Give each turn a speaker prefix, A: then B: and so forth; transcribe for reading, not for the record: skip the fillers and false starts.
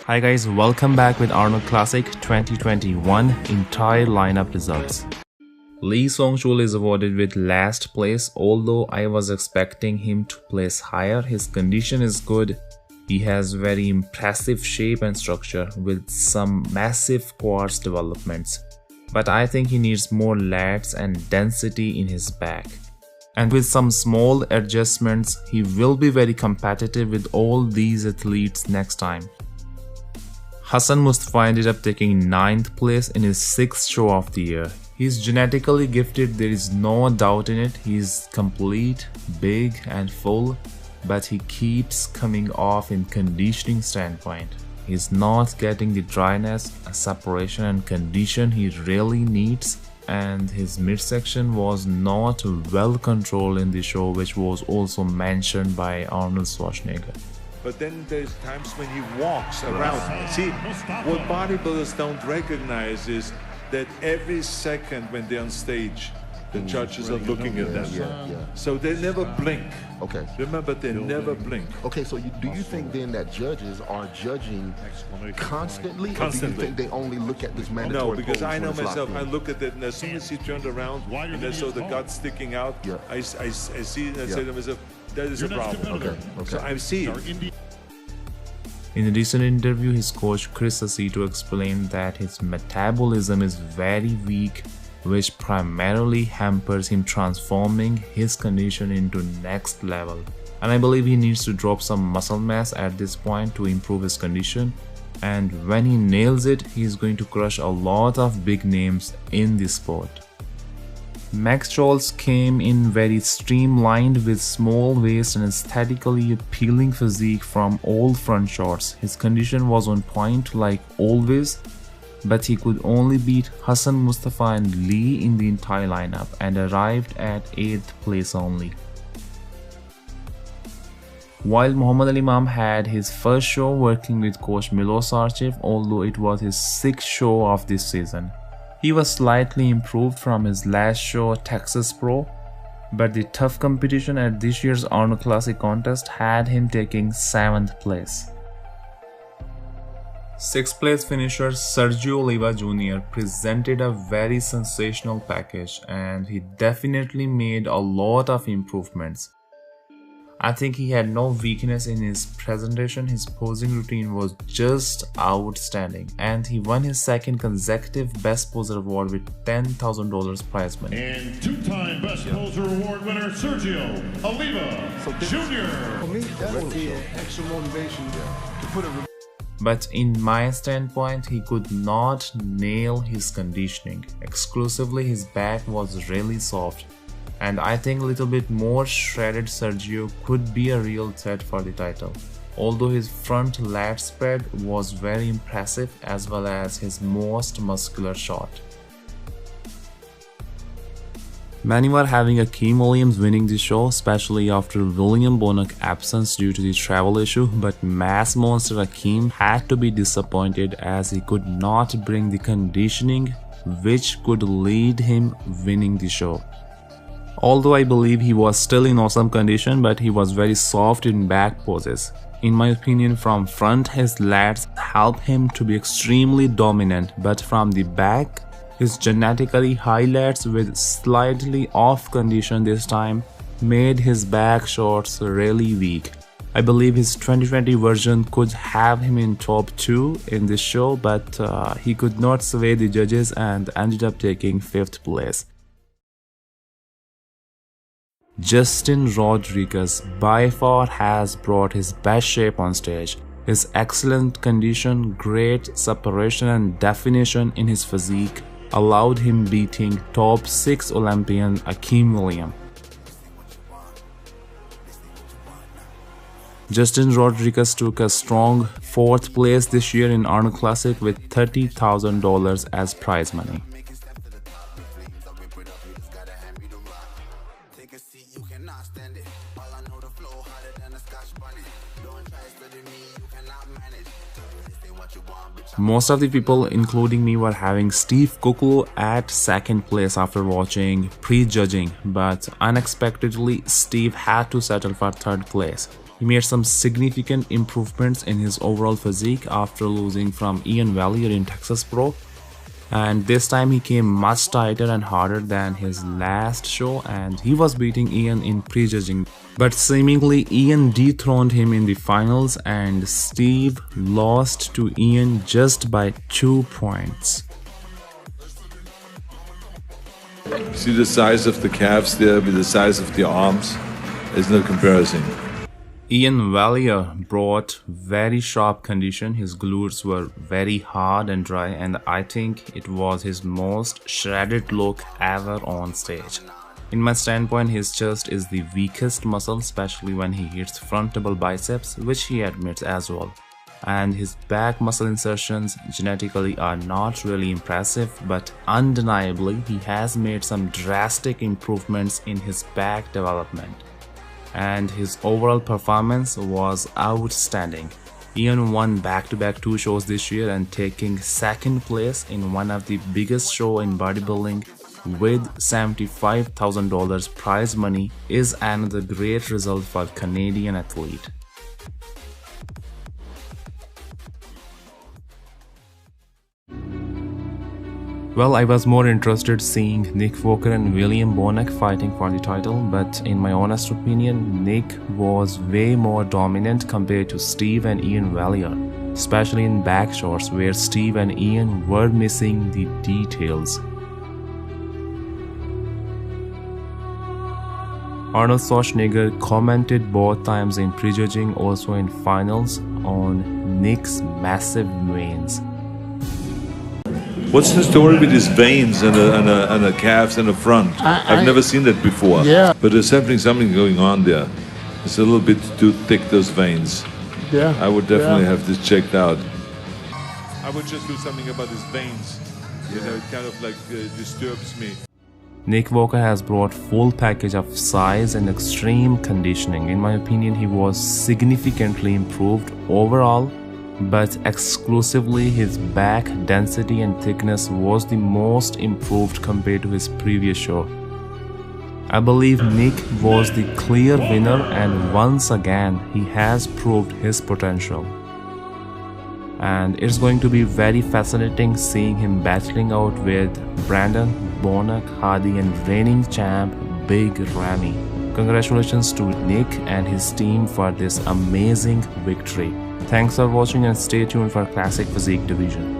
A: Hi guys, welcome back with Arnold Classic 2021 entire lineup results. Chul is awarded with last place. Although I was expecting him to place higher, his condition is good. He has very impressive shape and structure with some massive quads developments. But I think he needs more lats and density in his back. And with some small adjustments, he will be very competitive with all these athletes next time. Hassan Mostafa ended up taking 9th place in his 6th show of the year. He's genetically gifted, there is no doubt in it. He's complete, big and full, but he keeps coming off in conditioning standpoint. He's not getting the dryness, separation and condition he really needs, and his midsection was not well controlled in the show, which was also mentioned by Arnold Schwarzenegger.
B: But then there's times when he walks around. See, what bodybuilders don't recognize is that every second when they're on stage, the judges are looking at them. So they never blink.
C: Okay.
B: Remember, they never blink.
C: Okay, so do you think then that judges are judging constantly? Or do you think they only look at this mandatory?
B: No, because I know
C: pose
B: myself, I look at it, and as soon as he turned around and I saw the gut sticking out, I see it and I say to myself, that is a problem.
C: Okay.
B: So I see it.
A: In a recent interview, his coach Chris explained that his metabolism is very weak, which primarily hampers him transforming his condition into next level. And I believe he needs to drop some muscle mass at this point to improve his condition. And when he nails it, he's going to crush a lot of big names in this sport. Maxx came in very streamlined with small waist and aesthetically appealing physique from all front shots. His condition was on point like always, but he could only beat Hassan Mostafa and Lee in the entire lineup and arrived at 8th place only. While Muhammad Ali Imam had his first show working with coach Milos Sarcev, although it was his 6th show of this season. He was slightly improved from his last show Texas Pro, but the tough competition at this year's Arnold Classic contest had him taking 7th place. 6th place finisher Sergio Oliva Jr. presented a very sensational package, and he definitely made a lot of improvements. I think he had no weakness in his presentation. His posing routine was just outstanding, and he won his 2nd consecutive Best Poser award with $10,000 prize money.
D: And 2-time Best Poser award winner Sergio Oliva Jr.
E: For me, that would be extra motivation to put a.
A: But in my standpoint, he could not nail his conditioning. Exclusively, his back was really soft. And I think a little bit more shredded Sergio could be a real threat for the title. Although his front lat spread was very impressive, as well as his most muscular shot. Many were having Akeem Williams winning the show, especially after William Bonac absence due to the travel issue, but mass monster Akeem had to be disappointed as he could not bring the conditioning which could lead him winning the show. Although I believe he was still in awesome condition, but he was very soft in back poses. In my opinion, from front his lats help him to be extremely dominant, but from the back, his genetically high lats with slightly off condition this time made his back shots really weak. I believe his 2020 version could have him in top 2 in this show, but he could not sway the judges and ended up taking 5th place. Justin Rodriguez by far has brought his best shape on stage. His excellent condition, great separation and definition in his physique allowed him beating top 6 Olympian Akeem Williams. Justin Rodriguez took a strong 4th place this year in Arnold Classic with $30,000 as prize money. Most of the people, including me, were having Steve Kuklu at 2nd place after watching pre-judging, but unexpectedly Steve had to settle for 3rd place. He made some significant improvements in his overall physique after losing from Ian Valliere in Texas Pro. And this time he came much tighter and harder than his last show, and he was beating Ian in prejudging. But seemingly Ian dethroned him in the finals, and Steve lost to Ian just by 2 points.
B: See the size of the calves there with the size of the arms? There's no comparison.
A: Ian Valliere brought very sharp condition. His glutes were very hard and dry, and I think it was his most shredded look ever on stage. In my standpoint, his chest is the weakest muscle, especially when he hits front double biceps, which he admits as well. And his back muscle insertions genetically are not really impressive, but undeniably he has made some drastic improvements in his back development. And his overall performance was outstanding. Ian won back-to-back 2 shows this year, and taking 2nd place in one of the biggest shows in bodybuilding with $75,000 prize money is another great result for Canadian athlete. Well, I was more interested seeing Nick Walker and William Bonac fighting for the title, but in my honest opinion, Nick was way more dominant compared to Steve and Ian Valliere, especially in back shots where Steve and Ian were missing the details. Arnold Schwarzenegger commented both times in prejudging, also in finals, on Nick's massive veins.
B: What's the story with his veins and the calves and the front? I've never seen that before.
E: Yeah.
B: But there's something going on there. It's a little bit too thick, those veins.
E: Yeah.
B: I would definitely have this checked out. I would just do something about his veins. You know, it kind of like disturbs me.
A: Nick Walker has brought full package of size and extreme conditioning. In my opinion, he was significantly improved overall, but exclusively his back density and thickness was the most improved compared to his previous show. I believe Nick was the clear winner, and once again he has proved his potential. And it's going to be very fascinating seeing him battling out with Brandon, Bonac, Hardy and reigning champ Big Ramy. Congratulations to Nick and his team for this amazing victory. Thanks for watching and stay tuned for Classic Physique Division.